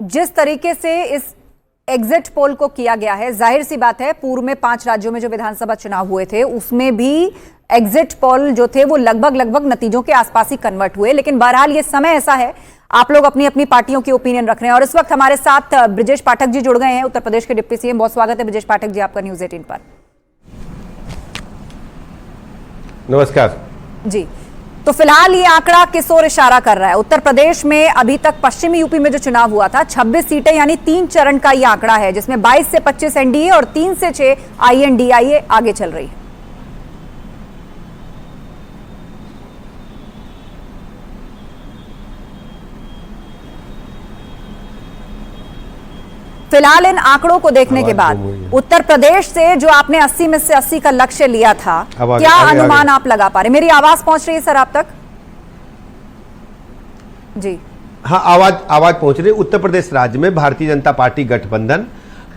जिस तरीके से इस एग्जिट पोल को किया गया है, जाहिर सी बात है पूर्व में 5 राज्यों में जो विधानसभा चुनाव हुए थे उसमें भी एग्जिट पोल जो थे वो लगभग नतीजों के आसपास ही कन्वर्ट हुए। लेकिन बहरहाल ये समय ऐसा है, आप लोग अपनी अपनी पार्टियों की ओपिनियन रख रहे हैं। और इस वक्त हमारे साथ ब्रजेश पाठक जी जुड़ गए हैं, उत्तर प्रदेश के डिप्टी सीएम। बहुत स्वागत है ब्रजेश पाठक जी आपका न्यूज़ 18 पर। नमस्कार जी, तो फिलहाल ये आंकड़ा किस ओर इशारा कर रहा है? उत्तर प्रदेश में अभी तक पश्चिमी यूपी में जो चुनाव हुआ था 26 सीटें यानी 3 चरण का ये आंकड़ा है, जिसमें 22 से 25 एनडीए और 3 से 6 आईएनडीआईए आगे चल रही है। फिलहाल इन आंकड़ों को देखने के बाद उत्तर प्रदेश से जो आपने 80 में से 80 का लक्ष्य लिया था, क्या अनुमान आप लगा पा रहे? मेरी आवाज पहुंच रही है सर आप तक? जी हाँ, आवाज पहुंच रही है। उत्तर प्रदेश राज्य में भारतीय जनता पार्टी गठबंधन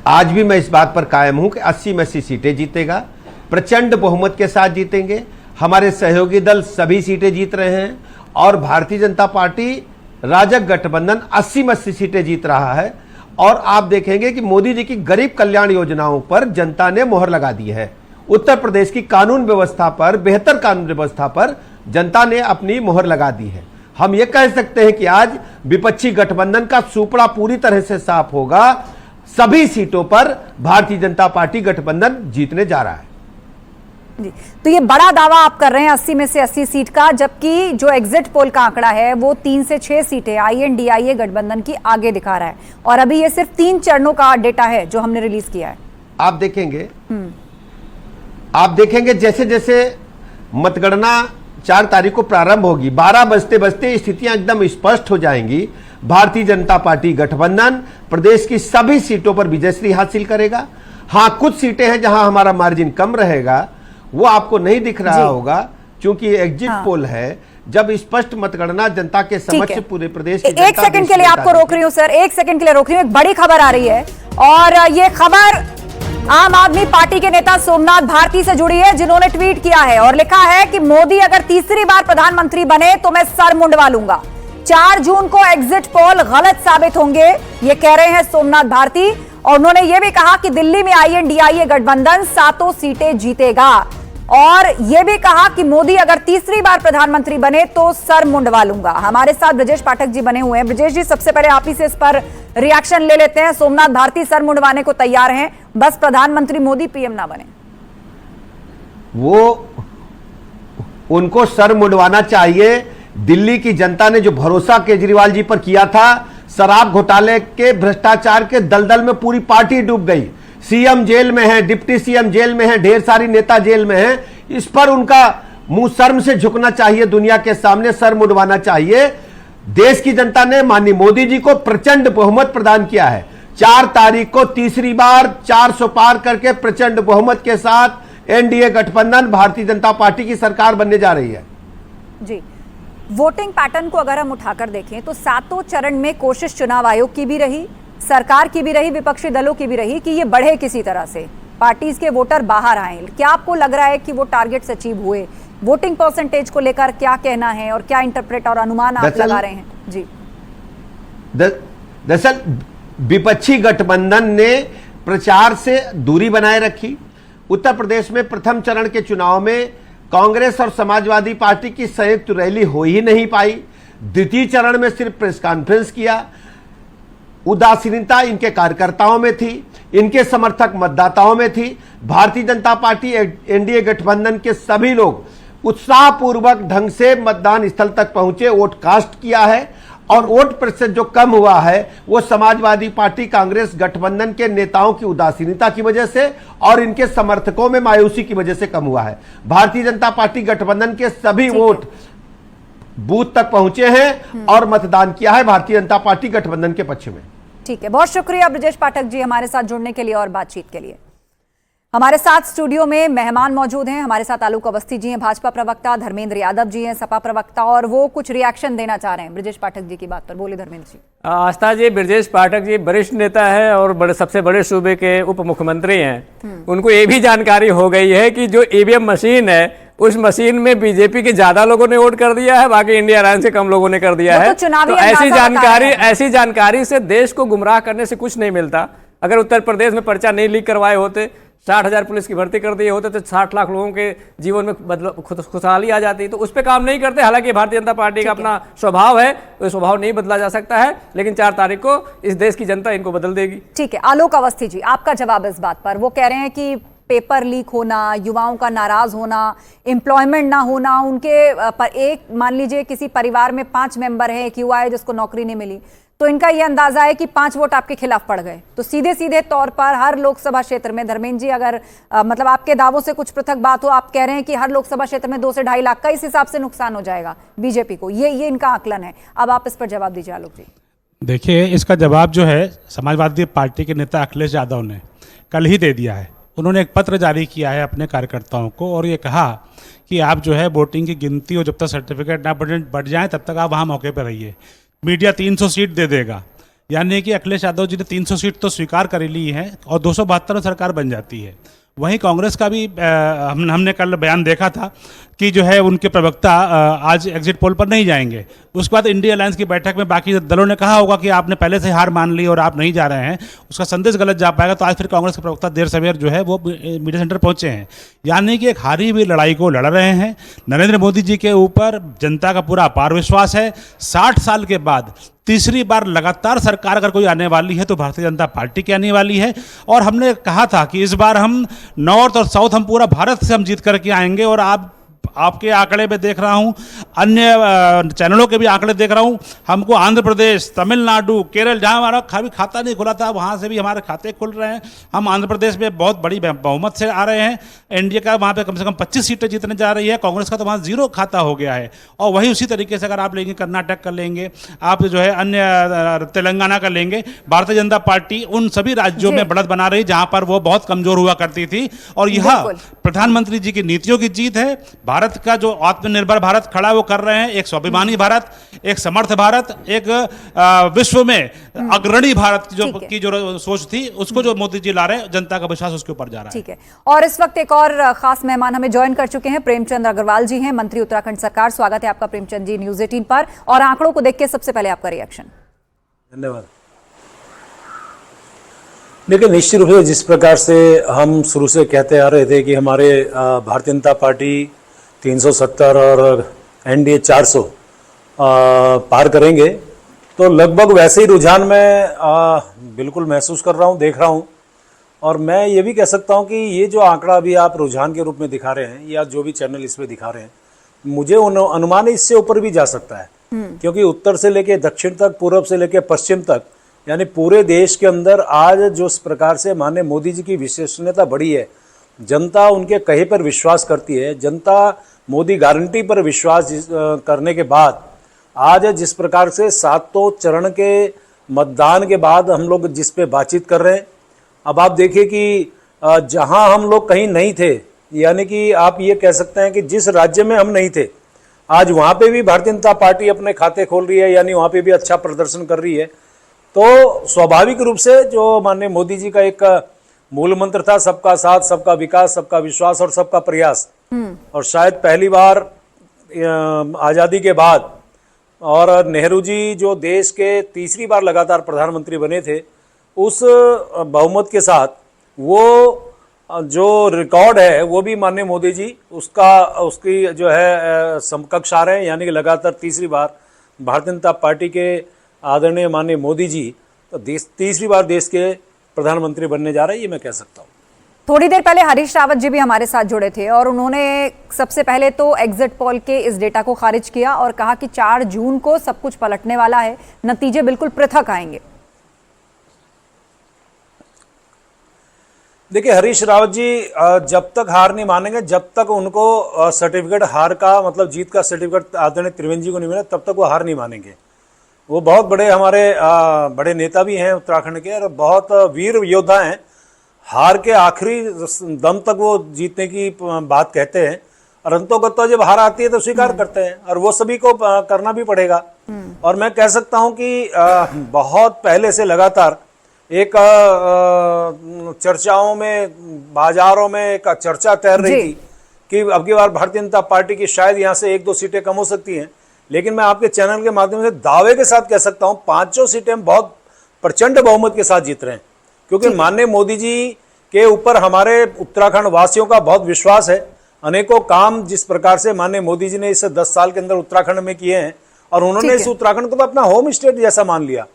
आज भी मैं इस बात पर कायम हूं कि 80 में 80 सीटें जीतेगा, प्रचंड बहुमत के साथ जीतेंगे। हमारे सहयोगी दल सभी सीटें जीत रहे हैं और भारतीय जनता पार्टी राजग गठबंधन 80 में 80 सीटें जीत रहा है। और आप देखेंगे कि मोदी जी की गरीब कल्याण योजनाओं पर जनता ने मोहर लगा दी है। उत्तर प्रदेश की कानून व्यवस्था पर, बेहतर कानून व्यवस्था पर जनता ने अपनी मोहर लगा दी है। हम ये कह सकते हैं कि आज विपक्षी गठबंधन का सुपड़ा पूरी तरह से साफ होगा। सभी सीटों पर भारतीय जनता पार्टी गठबंधन जीतने जा रहा है। जी, तो ये बड़ा दावा आप कर रहे हैं 80 में से 80 सीट का, जबकि जो एग्जिट पोल का आंकड़ा है वो 3 से 6 सीटें आईएनडीआईए गठबंधन की आगे दिखा रहा है। और अभी ये सिर्फ 3 चरणों का डेटा है जो हमने रिलीज किया है। आप देखेंगे जैसे जैसे मतगणना 4 तारीख को प्रारंभ होगी, 12 बजते बजते स्थितियां एकदम स्पष्ट हो जाएंगी। भारतीय जनता पार्टी गठबंधन प्रदेश की सभी सीटों पर विजयश्री हासिल करेगा। हाँ, कुछ सीटें हैं जहां हमारा मार्जिन कम रहेगा, वो आपको नहीं दिख रहा होगा क्योंकि एग्जिट पोल है। जब स्पष्ट मतगणना जनता के समक्ष पूरे प्रदेश की एक सेकंड के लिए आपको रोक रही हूं सर, एक सेकंड के लिए रोक रही हूं। एक बड़ी खबर आ रही है और ये खबर आम आदमी पार्टी के नेता सोमनाथ भारती से जुड़ी है, जिन्होंने ट्वीट किया है और लिखा है कि मोदी अगर तीसरी बार प्रधानमंत्री बने तो मैं सर मुंडवा लूंगा। 4 जून को एग्जिट पोल गलत साबित होंगे, ये कह रहे हैं सोमनाथ भारती। और उन्होंने ये भी कहा कि दिल्ली में आईएनडीआईए गठबंधन 7 सीटें जीतेगा और यह भी कहा कि मोदी अगर तीसरी बार प्रधानमंत्री बने तो सर मुंडवा लूंगा। हमारे साथ ब्रजेश पाठक जी बने हुए हैं। ब्रजेश जी, सबसे पहले आप ही से इस पर रिएक्शन ले लेते हैं। सोमनाथ भारती सर मुंडवाने को तैयार हैं, बस प्रधानमंत्री मोदी पीएम ना बने। वो उनको सर मुंडवाना चाहिए। दिल्ली की जनता ने जो भरोसा केजरीवाल जी पर किया था, शराब घोटाले के भ्रष्टाचार के दलदल में पूरी पार्टी डूब गई। सीएम जेल में है, डिप्टी सीएम जेल में है, ढेर सारी नेता जेल में है। इस पर उनका मुंह शर्म से झुकना चाहिए, दुनिया के सामने सर मुंडवाना चाहिए। देश की जनता ने माननीय मोदी जी को प्रचंड बहुमत प्रदान किया है। 4 तारीख को तीसरी बार 400 पार करके प्रचंड बहुमत के साथ एनडीए गठबंधन भारतीय जनता पार्टी की सरकार बनने जा रही है। जी, वोटिंग पैटर्न को अगर हम उठाकर देखें तो 7 चरण में कोशिश चुनाव आयोग की भी रही, सरकार की भी रही, विपक्षी दलों की भी रही कि ये बढ़े किसी तरह से, पार्टीज के वोटर बाहर आए। क्या आपको लग रहा है कि वो टारगेट्स अचीव हुए? वोटिंग परसेंटेज को लेकर क्या कहना है और क्या इंटरप्रेट और अनुमान आप लगा रहे हैं? जी, दरअसल विपक्षी गठबंधन ने प्रचार से दूरी बनाए रखी। उत्तर प्रदेश में प्रथम चरण के चुनाव में कांग्रेस और समाजवादी पार्टी की संयुक्त रैली हो ही नहीं पाई। द्वितीय चरण में सिर्फ प्रेस कॉन्फ्रेंस किया। उदासीनता इनके कार्यकर्ताओं में थी, इनके समर्थक मतदाताओं में थी। भारतीय जनता पार्टी एनडीए गठबंधन के सभी लोग उत्साहपूर्वक ढंग से मतदान स्थल तक पहुंचे, वोट कास्ट किया है। और वोट प्रतिशत जो कम हुआ है वो समाजवादी पार्टी कांग्रेस गठबंधन के नेताओं की उदासीनता की वजह से और इनके समर्थकों में मायूसी की वजह से कम हुआ है। भारतीय जनता पार्टी गठबंधन के सभी वोट बूथ तक पहुंचे हैं और मतदान किया है भारतीय जनता पार्टी गठबंधन के पक्ष में। ठीक है, बहुत शुक्रिया ब्रजेश पाठक जी हमारे साथ जुड़ने के लिए और बातचीत के लिए। हमारे साथ स्टूडियो में मेहमान मौजूद हैं। हमारे साथ आलोक अवस्थी जी हैं, भाजपा प्रवक्ता, धर्मेंद्र यादव जी हैं, सपा प्रवक्ता, और वो कुछ रिएक्शन देना चाह रहे हैं ब्रजेश पाठक जी की बात पर। बोलिए धर्मेंद्र जी। आस्था जी, ब्रजेश पाठक जी वरिष्ठ नेता है और सबसे बड़े सूबे के उप मुख्यमंत्री हैं। उनको ये भी जानकारी हो गई है कि जो ईवीएम मशीन है उस मशीन में बीजेपी के ज्यादा लोगों ने वोट कर दिया है, बाकी इंडिया अलायंस के कम लोगों ने कर दिया वो है। तो चुनावी ऐसी जानकारी से देश को गुमराह करने से कुछ नहीं मिलता। अगर उत्तर प्रदेश में पर्चा नहीं लीक करवाए होते, 60,000 पुलिस की भर्ती कर दिए होते, तो 60 लाख लोगों के जीवन में खुशहाली आ जाती। तो उस पर काम नहीं करते। हालांकि भारतीय जनता पार्टी का अपना स्वभाव है, तो स्वभाव नहीं बदला जा सकता है, लेकिन 4 तारीख को इस देश की जनता इनको बदल देगी। ठीक है, आलोक अवस्थी जी, आपका जवाब इस बात पर। वो कह रहे हैं कि पेपर लीक होना, युवाओं का नाराज होना, एम्प्लॉयमेंट ना होना, उनके पर एक मान लीजिए किसी परिवार में 5 मेंबर हैं, एक युवा है जिसको नौकरी नहीं मिली, तो इनका यह अंदाजा है कि 5 वोट आपके खिलाफ पड़ गए। तो सीधे सीधे तौर पर हर लोकसभा क्षेत्र में, धर्मेंद्र जी, अगर मतलब आपके दावों से कुछ पृथक बात हो, आप कह रहे हैं कि हर लोकसभा क्षेत्र में 2 से 2.5 लाख का इस हिसाब से नुकसान हो जाएगा बीजेपी को। ये इनका आकलन है। अब आप इस पर जवाब दीजिए आलोक जी। देखिए, इसका जवाब जो है समाजवादी पार्टी के नेता अखिलेश यादव ने कल ही दे दिया है। उन्होंने एक पत्र जारी किया है अपने कार्यकर्ताओं को और ये कहा कि आप जो है वोटिंग की गिनती और जब तक सर्टिफिकेट ना बढ़ जाए तब तक आप वहाँ मौके पर रहिए। मीडिया 300 सीट दे देगा, यानी कि अखिलेश यादव जी ने 300 सीट तो स्वीकार कर ली है और 272 में सरकार बन जाती है। वहीं कांग्रेस का भी हमने कल बयान देखा था कि जो है उनके प्रवक्ता आज एग्जिट पोल पर नहीं जाएंगे। उसके बाद इंडिया अलायंस की बैठक में बाकी दलों ने कहा होगा कि आपने पहले से हार मान ली और आप नहीं जा रहे हैं, उसका संदेश गलत जा पाएगा। तो आज फिर कांग्रेस के प्रवक्ता देर सवेर जो है वो मीडिया सेंटर पहुंचे हैं, यानी कि एक हारी हुई लड़ाई को लड़ रहे हैं। नरेंद्र मोदी जी के ऊपर जनता का पूरा अपार विश्वास है। 60 साल के बाद तीसरी बार लगातार सरकार अगर कोई आने वाली है तो भारतीय जनता पार्टी की आने वाली है। और हमने कहा था कि इस बार हम नॉर्थ और साउथ, हम पूरा भारत से हम जीत करके आएंगे। और आपके आंकड़े पे देख रहा हूं, अन्य चैनलों के भी आंकड़े देख रहा हूं, हमको आंध्र प्रदेश, तमिलनाडु, केरल, जहां हमारा कभी खाता नहीं खुला था वहां से भी हमारे खाते खुल रहे हैं। हम आंध्र प्रदेश में बहुत बड़ी बहुमत से आ रहे हैं। एनडीए का वहां पे कम से कम 25 सीटें जीतने जा रही है। कांग्रेस का तो वहां 0 खाता हो गया है। और वही उसी तरीके से अगर आप लेंगे कर्नाटक का लेंगे, आप जो है अन्य तेलंगाना का लेंगे, भारतीय जनता पार्टी उन सभी राज्यों में बढ़त बना रही जहां पर वो बहुत कमजोर हुआ करती थी। और यह प्रधानमंत्री जी की नीतियों की जीत है। भारत का जो आत्मनिर्भर भारत खड़ा वो कर रहे हैं, एक स्वाभिमानी भारत, एक समर्थ भारत, एक विश्व में अग्रणी भारत की जो सोच थी उसको जो मोदी जी ला रहे हैं, जनता का विश्वास उसके ऊपर जा रहा है। ठीक है, और इस वक्त एक और खास मेहमान हमें ज्वाइन कर चुके हैं। प्रेमचंद अग्रवाल जी हैं, मंत्री उत्तराखंड सरकार। स्वागत है आपका प्रेमचंद जी न्यूज़ 18 पर। और आंकड़ों को देख के सबसे पहले आपका रिएक्शन। धन्यवाद। देखिए, निश्चित रूप से जिस प्रकार से हम शुरू से कहते आ रहे थे कि हमारे भारतीय जनता पार्टी 370 और एनडीए 400 पार करेंगे, तो लगभग वैसे ही रुझान मैं बिल्कुल महसूस कर रहा हूँ, देख रहा हूँ। और मैं ये भी कह सकता हूँ कि ये जो आंकड़ा अभी आप रुझान के रूप में दिखा रहे हैं या जो भी चैनल इसमें दिखा रहे हैं, मुझे अनुमान इससे ऊपर भी जा सकता है। क्योंकि उत्तर से लेके दक्षिण तक, पूर्व से लेके पश्चिम तक, यानी पूरे देश के अंदर आज जो इस प्रकार से माननीय मोदी जी की विश्वसनीयता बढ़ी है, जनता उनके कहे पर विश्वास करती है, जनता मोदी गारंटी पर विश्वास करने के बाद आज जिस प्रकार से 7 चरण के मतदान के बाद हम लोग जिस पे बातचीत कर रहे हैं, अब आप देखिए कि जहां हम लोग कहीं नहीं थे, यानी कि आप ये कह सकते हैं कि जिस राज्य में हम नहीं थे, आज वहां पे भी भारतीय जनता पार्टी अपने खाते खोल रही है, यानी वहां पे भी अच्छा प्रदर्शन कर रही है। तो स्वाभाविक रूप से जो माननीय मोदी जी का एक मूल मंत्र था, सबका साथ, सबका विकास, सबका विश्वास और सबका प्रयास, और शायद पहली बार आज़ादी के बाद, और नेहरू जी जो देश के तीसरी बार लगातार प्रधानमंत्री बने थे, उस बहुमत के साथ वो जो रिकॉर्ड है वो भी माननीय मोदी जी उसकी जो है समकक्ष आ रहे हैं। यानी कि लगातार तीसरी बार भारतीय जनता पार्टी के आदरणीय माननीय मोदी जी तो तीसरी बार देश के प्रधानमंत्री बनने जा रहे हैं, ये मैं कह सकता हूँ। थोड़ी देर पहले हरीश रावत जी भी हमारे साथ जुड़े थे और उन्होंने सबसे पहले तो एग्जिट पोल के इस डेटा को खारिज किया और कहा कि 4 जून को सब कुछ पलटने वाला है, नतीजे बिल्कुल पृथक आएंगे। देखिए, हरीश रावत जी जब तक हार नहीं मानेंगे, जब तक उनको सर्टिफिकेट हार का मतलब जीत का सर्टिफिकेट आदरणीय त्रिवेंद्र जी को नहीं मिला, तब तक वो हार नहीं मानेंगे। वो बहुत बड़े हमारे बड़े नेता भी हैं उत्तराखंड के और बहुत वीर योद्धा हैं। हार के आखिरी दम तक वो जीतने की बात कहते हैं और अंतोगत्वा जब हार आती है तो स्वीकार करते हैं, और वो सभी को करना भी पड़ेगा। और मैं कह सकता हूं कि बहुत पहले से लगातार एक चर्चाओं में, बाजारों में एक चर्चा तैर रही थी कि अब की बार भारतीय जनता पार्टी की शायद यहाँ से 1-2 सीटें कम हो सकती हैं, लेकिन मैं आपके चैनल के माध्यम से दावे के साथ कह सकता हूँ 5 सीटें हम बहुत प्रचंड बहुमत के साथ जीत रहे हैं, क्योंकि माननीय मोदी जी के ऊपर हमारे उत्तराखंड वासियों का बहुत विश्वास है। अनेकों काम जिस प्रकार से माननीय मोदी जी ने इस 10 साल के अंदर उत्तराखंड में किए हैं, और उन्होंने इस उत्तराखंड को अपना होम स्टेट जैसा मान लिया।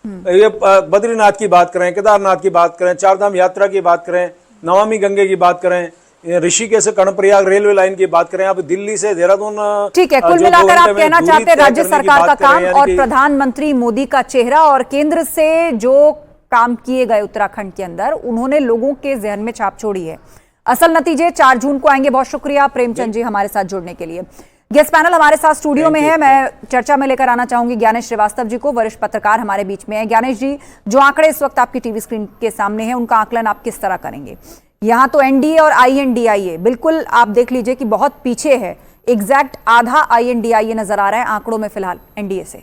ये बद्रीनाथ की बात करें, केदारनाथ की बात करें, चारधाम यात्रा की बात करें, नमामि गंगे की बात करें, ऋषिकेश से कर्णप्रयाग रेलवे लाइन की बात करें, अब दिल्ली से देहरादून, ठीक है, कुल मिलाकर आप कहना चाहते हैं राज्य सरकार का काम और प्रधानमंत्री मोदी का चेहरा और केंद्र से जो काम किए गए उत्तराखंड के अंदर, उन्होंने लोगों के जहन में छाप छोड़ी है। असल नतीजे 4 जून को आएंगे। बहुत शुक्रिया प्रेमचंद जी हमारे साथ जुड़ने के लिए। गेस्ट पैनल हमारे साथ स्टूडियो में है। मैं चर्चा में लेकर आना चाहूंगी ज्ञानेश श्रीवास्तव जी को, वरिष्ठ पत्रकार हमारे बीच में है। ज्ञानेश जी, जो आंकड़े इस वक्त आपकी टीवी स्क्रीन के सामने हैं, उनका आकलन आप किस तरह करेंगे? यहाँ तो एनडीए और आईएनडीआईए बिल्कुल आप देख लीजिए कि बहुत पीछे है, एग्जैक्ट आधा आईएनडीआईए नजर आ रहा है आंकड़ों में फिलहाल एनडीए से।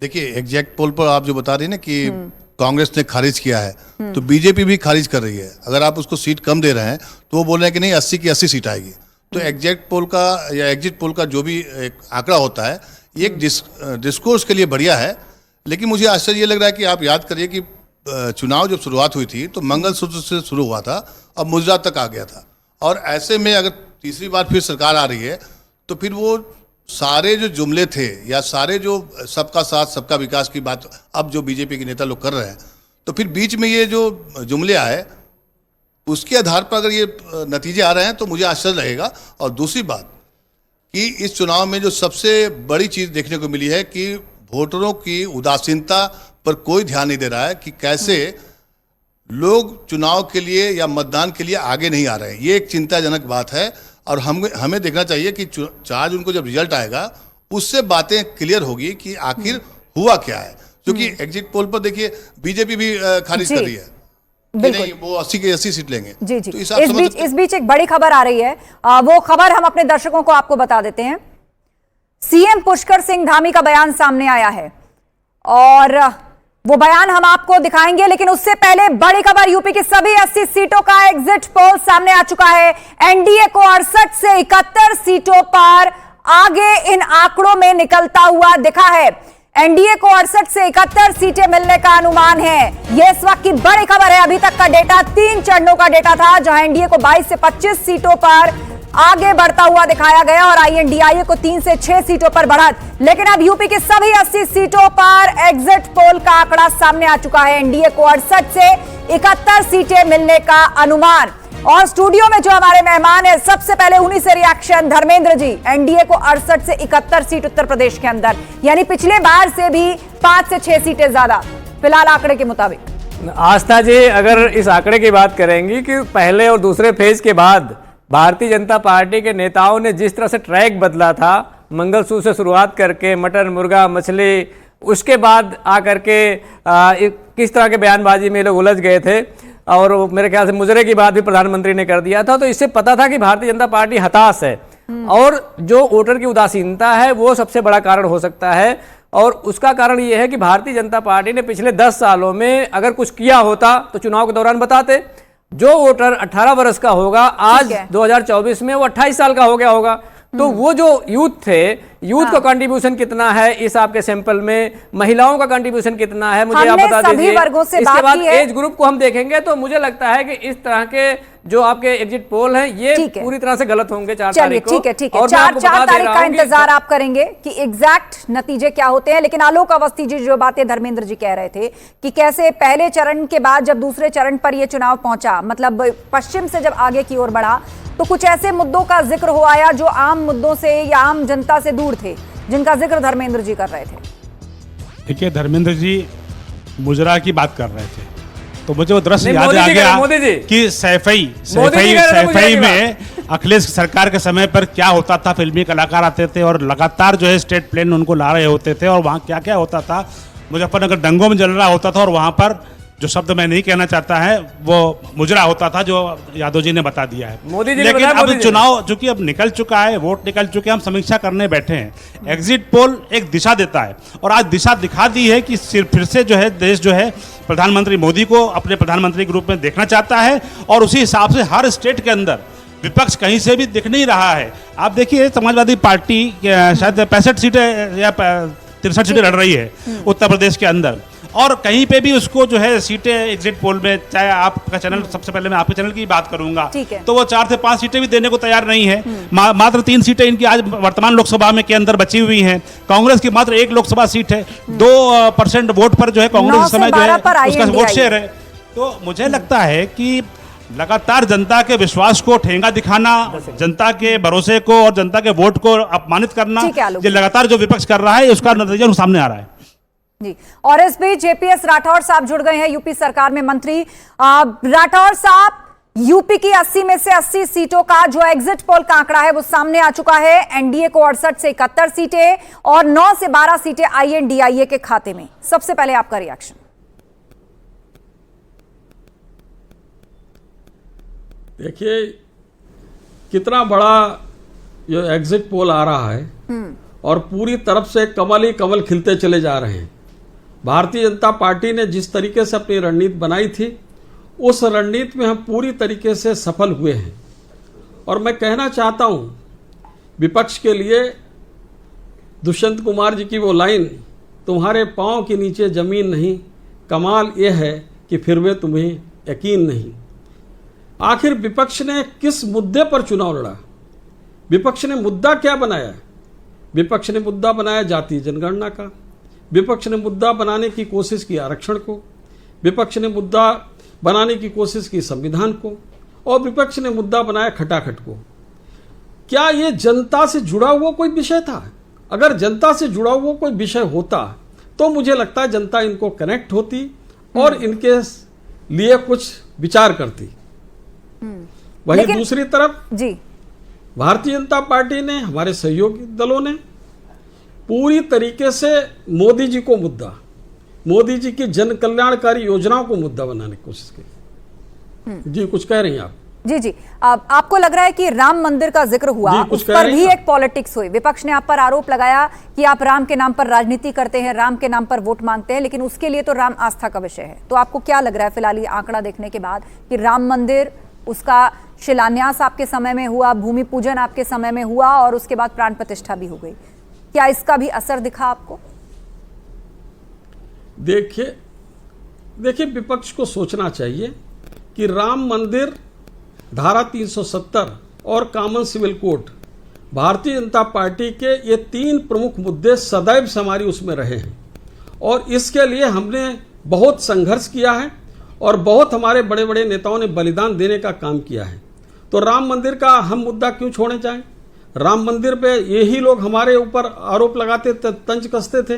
देखिए, एग्जैक्ट पोल पर आप जो बता रही है ना कि कांग्रेस ने खारिज किया है, तो बीजेपी भी खारिज कर रही है। अगर आप उसको सीट कम दे रहे हैं तो वो बोल रहे हैं कि नहीं 80 की 80 सीट आएगी। तो एग्जैक्ट पोल का या एग्जिट पोल का जो भी एक आंकड़ा होता है, ये एक डिस्कोर्स के लिए बढ़िया है, लेकिन मुझे आश्चर्य ये लग रहा है कि आप याद करिए कि चुनाव जब शुरुआत हुई थी तो मंगलसूत्र से शुरू हुआ था, अब मुजरा तक आ गया था। और ऐसे में अगर तीसरी बार फिर सरकार आ रही है तो फिर वो सारे जो जुमले थे या सारे जो सबका साथ सबका विकास की बात अब जो बीजेपी के नेता लोग कर रहे हैं, तो फिर बीच में ये जो जुमले आए उसके आधार पर अगर ये नतीजे आ रहे हैं तो मुझे आश्चर्य रहेगा। और दूसरी बात कि इस चुनाव में जो सबसे बड़ी चीज़ देखने को मिली है कि वोटरों की उदासीनता पर कोई ध्यान नहीं दे रहा है कि कैसे लोग चुनाव के लिए या मतदान के लिए आगे नहीं आ रहे हैं। ये एक चिंताजनक बात है और हमें देखना चाहिए कि 4 जून को जब रिजल्ट आएगा उससे बातें क्लियर होगी कि आखिर हुआ क्या है। क्योंकि एग्जिट पोल पर देखिए बीजेपी भी खारिज कर रही है कि नहीं वो 80 की 80 सीट लेंगे। जी जी। इस बीच एक बड़ी खबर आ रही है, वो खबर हम अपने दर्शकों को आपको बता देते हैं। सीएम पुष्कर सिंह धामी का बयान सामने आया है और वो बयान हम आपको दिखाएंगे, लेकिन उससे पहले बड़ी खबर, यूपी की सभी 80 सीटों का एग्जिट पोल सामने आ चुका है। एनडीए को 68 से 71 सीटों पर आगे इन आंकड़ों में निकलता हुआ दिखा है। एनडीए को 68 से 71 सीटें मिलने का अनुमान है। यह इस वक्त की बड़ी खबर है। अभी तक का डेटा 3 चरणों का डेटा था, जहां एनडीए को 22 से 25 सीटों पर आगे बढ़ता हुआ दिखाया गया और आईएनडीआईए को 3 से 6 सीटों पर बढ़त। लेकिन अब यूपी की सभी 80 सीटों पर एग्जिट पोल का आंकड़ा सामने आ चुका है। एनडीए को 68 से 71 सीटें मिलने का अनुमान। और स्टूडियो में जो हमारे मेहमान है, सबसे पहले उन्हीं से रिएक्शन। धर्मेंद्र जी, एनडीए को 68 से 71 सीट उत्तर प्रदेश के अंदर, यानी पिछले बार से भी 5 से 6 सीटें ज्यादा फिलहाल आंकड़े के मुताबिक। आस्था जी, अगर इस आंकड़े की बात करेंगी कि पहले और दूसरे फेज के बाद भारतीय जनता पार्टी के नेताओं ने जिस तरह से ट्रैक बदला था, मंगलसूत्र से शुरुआत करके मटन मुर्गा मछली, उसके बाद आकर के किस तरह के बयानबाजी में लोग उलझ गए थे, और मेरे ख्याल से मुजरे की बात भी प्रधानमंत्री ने कर दिया था। तो इससे पता था कि भारतीय जनता पार्टी हताश है और जो वोटर की उदासीनता है वो सबसे बड़ा कारण हो सकता है। और उसका कारण ये है कि भारतीय जनता पार्टी ने पिछले 10 सालों में अगर कुछ किया होता तो चुनाव के दौरान बताते। जो वोटर 18 वर्ष का होगा आज 2024 में, वो 28 साल का हो गया होगा। तो वो जो यूथ थे, यूथ का कंट्रीब्यूशन कितना है इस आपके सैंपल में, महिलाओं का कंट्रीब्यूशन कितना है, मुझे आप बता दीजिए। इसके बाद एज ग्रुप को हम देखेंगे तो मुझे लगता है कि इस तरह के जो आपके एग्जिट पोल हैं ये पूरी तरह से गलत होंगे 4 तारीख को। ठीक है, और 4 तारीख का इंतजार आप करेंगे कि एग्जैक्ट नतीजे क्या होते हैं। लेकिन आलोक अवस्थी जी जो बातें धर्मेंद्र जी कह रहे थे कि कैसे पहले चरण के बाद जब दूसरे चरण पर यह चुनाव पहुंचा, मतलब पश्चिम से जब आगे की ओर बढ़ा, तो कुछ ऐसे मुद्दों का जिक्र हो आया जो आम मुद्दों से या आम जनता से दूर थे, जिनका जिक्र धर्मेंद्र जी कर रहे थे। देखिए, धर्मेंद्र जी मुजरा की बात कर रहे थे तो मुझे वो दृश्य याद आ गया कि सैफई में अखिलेश सरकार के समय पर क्या होता था। फिल्मी कलाकार आते थे और लगातार जो है स्टेट प्लेन उनको ला रहे होते थे, और वहाँ क्या क्या होता था। मुजफ्फरनगर दंगों में जल रहा होता था और वहाँ पर जो शब्द मैं नहीं कहना चाहता है वो मुजरा होता था, जो यादव जी ने बता दिया है। मोदी जी लेकिन अब चुनाव चूंकि अब निकल चुका है, वोट निकल चुके हैं, हम समीक्षा करने बैठे हैं। एग्जिट पोल एक दिशा देता है और आज दिशा दिखा दी है कि फिर से जो है देश जो है प्रधानमंत्री मोदी को अपने प्रधानमंत्री के रूप में देखना चाहता है, और उसी हिसाब से हर स्टेट के अंदर विपक्ष कहीं से भी दिख नहीं रहा है। आप देखिए समाजवादी पार्टी शायद 65 सीटें या 63 सीटें लड़ रही है उत्तर प्रदेश के अंदर, और कहीं पे भी उसको जो है सीटें एग्जिट पोल में, चाहे आपका चैनल, सबसे पहले मैं आपके चैनल की बात करूंगा, तो वो 4 से 5 सीटें भी देने को तैयार नहीं है। मात्र 3 सीटें इनकी आज वर्तमान लोकसभा में के अंदर बची हुई हैं। कांग्रेस की मात्र 1 लोकसभा सीट है। 2% वोट पर जो है कांग्रेस इस समय जो है उसका वोट शेयर है। तो मुझे लगता है कि लगातार जनता के विश्वास को ठेंगा दिखाना, जनता के भरोसे को और जनता के वोट को अपमानित करना, ये लगातार जो विपक्ष कर रहा है उसका नतीजा सामने आ रहा है जी। और इस बीच जेपीएस राठौर साहब जुड़ गए हैं, यूपी सरकार में मंत्री। राठौर साहब, यूपी की 80 में से 80 सीटों का जो एग्जिट पोल का आंकड़ा है वो सामने आ चुका है। एनडीए को 68 से 71 सीटें और 9 से 12 सीटें आईएनडीआईए के खाते में। सबसे पहले आपका रिएक्शन। देखिए कितना बड़ा ये एग्जिट पोल आ रहा है और पूरी तरफ से कमल ही कमल खिलते चले जा रहे हैं। भारतीय जनता पार्टी ने जिस तरीके से अपनी रणनीति बनाई थी, उस रणनीति में हम पूरी तरीके से सफल हुए हैं। और मैं कहना चाहता हूं विपक्ष के लिए, दुष्यंत कुमार जी की वो लाइन, तुम्हारे पांव के नीचे जमीन नहीं, कमाल ये है कि फिर वे तुम्हें यकीन नहीं। आखिर विपक्ष ने किस मुद्दे पर चुनाव लड़ा? विपक्ष ने मुद्दा क्या बनाया? विपक्ष ने मुद्दा बनाया जातीय जनगणना का, विपक्ष ने मुद्दा बनाने की कोशिश की आरक्षण को, विपक्ष ने मुद्दा बनाने की कोशिश की संविधान को, और विपक्ष ने मुद्दा बनाया खटाखट को। क्या ये जनता से जुड़ा हुआ कोई विषय था? अगर जनता से जुड़ा हुआ कोई विषय होता तो मुझे लगता है जनता इनको कनेक्ट होती और इनके लिए कुछ विचार करती। वहीं दूसरी तरफ जी भारतीय जनता पार्टी ने, हमारे सहयोगी दलों ने पूरी तरीके से मोदी जी को मुद्दा, मोदी जी की जन कल्याणकारी योजनाओं को मुद्दा बनाने की कोशिश की। जी कुछ कह रही हैं आप? जी जी, आपको लग रहा है कि राम मंदिर का जिक्र हुआ, उस पर भी एक पॉलिटिक्स हुई। विपक्ष ने आप पर आरोप लगाया कि आप राम के नाम पर राजनीति करते हैं, राम के नाम पर वोट मांगते हैं, लेकिन उसके लिए तो राम आस्था का विषय है। तो आपको क्या लग रहा है फिलहाल ये आंकड़ा देखने के बाद कि राम मंदिर, उसका शिलान्यास आपके समय में हुआ, भूमि पूजन आपके समय में हुआ और उसके बाद प्राण प्रतिष्ठा भी हो गई, क्या इसका भी असर दिखा आपको? देखिए विपक्ष को सोचना चाहिए कि राम मंदिर, धारा 370 और common civil code, Bharatiya Janata party के ये 3 प्रमुख मुद्दे सदैव से हमारी उसमें रहे हैं और इसके लिए हमने बहुत संघर्ष किया है और बहुत हमारे बड़े बड़े नेताओं ने बलिदान देने का काम किया है। तो राम मंदिर का हम मुद्दा क्यों छोड़ने चाहें? राम मंदिर पे यही लोग हमारे ऊपर आरोप लगाते, तंज कसते थे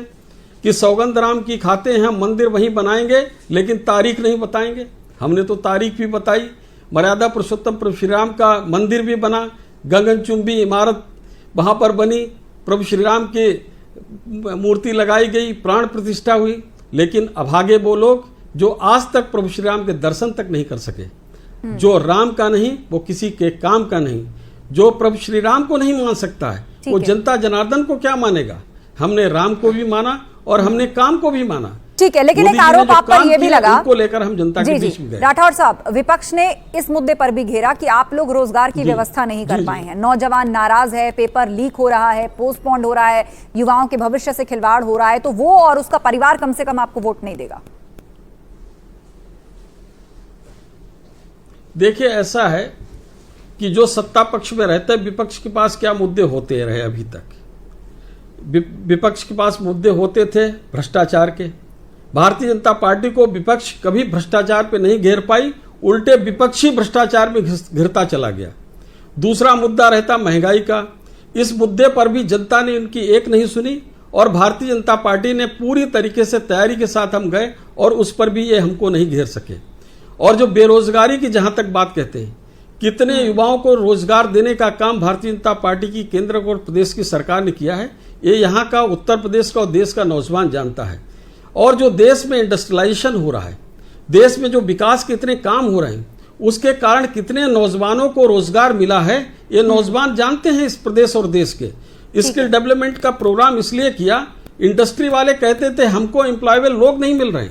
कि सौगंध राम की खाते हैं, मंदिर वहीं बनाएंगे लेकिन तारीख नहीं बताएंगे। हमने तो तारीख भी बताई, मर्यादा पुरुषोत्तम प्रभु श्री राम का मंदिर भी बना, गगनचुंबी इमारत वहां पर बनी, प्रभु श्री राम की मूर्ति लगाई गई, प्राण प्रतिष्ठा हुई, लेकिन अभागे वो लोग जो आज तक प्रभु श्री राम के दर्शन तक नहीं कर सके। जो राम का नहीं वो किसी के काम का नहीं। जो प्रभु श्री राम को नहीं मान सकता है वो जनता जनार्दन को क्या मानेगा? हमने राम को भी माना और हमने काम को भी माना। ठीक है, लेकिन एक आरोप आप पर यह भी लगा, उनको लेकर हम जनता के बीच में गए। राठौर साहब, विपक्ष ने इस मुद्दे पर भी घेरा कि आप लोग रोजगार की व्यवस्था नहीं कर पाए हैं, नौजवान नाराज है, पेपर लीक हो रहा है, पोस्टपोन्ड हो रहा है, युवाओं के भविष्य से खिलवाड़ हो रहा है, तो वो और उसका परिवार कम से कम आपको वोट नहीं देगा। देखिए ऐसा है कि जो सत्ता पक्ष में रहते हैं, विपक्ष के पास क्या मुद्दे होते रहे अभी तक? विपक्ष के पास मुद्दे होते थे भ्रष्टाचार के। भारतीय जनता पार्टी को विपक्ष कभी भ्रष्टाचार पे नहीं घेर पाई, उल्टे विपक्षी भ्रष्टाचार में घिरता चला गया। दूसरा मुद्दा रहता महंगाई का। इस मुद्दे पर भी जनता ने इनकी एक नहीं सुनी और भारतीय जनता पार्टी ने पूरी तरीके से तैयारी के साथ हम गए और उस पर भी ये हमको नहीं घेर सके। और जो बेरोजगारी की जहां तक बात कहते हैं, कितने युवाओं को रोजगार देने का काम भारतीय जनता पार्टी की केंद्र और प्रदेश की सरकार ने किया है, ये यहाँ का, उत्तर प्रदेश का और देश का नौजवान जानता है। और जो देश में इंडस्ट्रियलाइजेशन हो रहा है, देश में जो विकास के इतने काम हो रहे हैं, उसके कारण कितने नौजवानों को रोजगार मिला है, ये नौजवान जानते हैं इस प्रदेश और देश के। स्किल डेवलपमेंट का प्रोग्राम इसलिए किया, इंडस्ट्री वाले कहते थे हमको एम्प्लॉयबल लोग नहीं मिल रहे,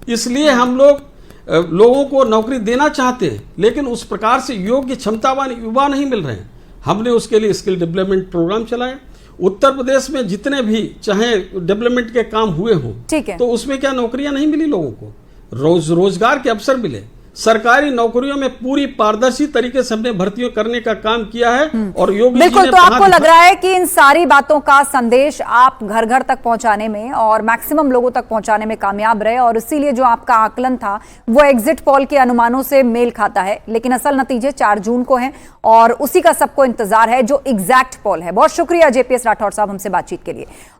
इसलिए हम लोग लोगों को नौकरी देना चाहते हैं, लेकिन उस प्रकार से योग्य क्षमतावान युवा नहीं मिल रहे हैं। हमने उसके लिए स्किल डेवलपमेंट प्रोग्राम चलाया। उत्तर प्रदेश में जितने भी चाहे डेवलपमेंट के काम हुए हों, ठीक है, तो उसमें क्या नौकरियां नहीं मिली लोगों को, रोजगार के अवसर मिले। सरकारी नौकरियों में पूरी पारदर्शी तरीके से हमने भर्तियों करने का काम किया है। और योगी जी बिल्कुल, ने तो आपको लग रहा है कि इन सारी बातों का संदेश आप घर घर तक पहुंचाने में और मैक्सिमम लोगों तक पहुंचाने में कामयाब रहे, और इसीलिए जो आपका आकलन था वो एग्जिट पोल के अनुमानों से मेल खाता है, लेकिन असल नतीजे 4 जून को हैं और उसी का सबको इंतजार है जो एग्जैक्ट पोल है। बहुत शुक्रिया जेपीएस राठौर साहब हमसे बातचीत के लिए।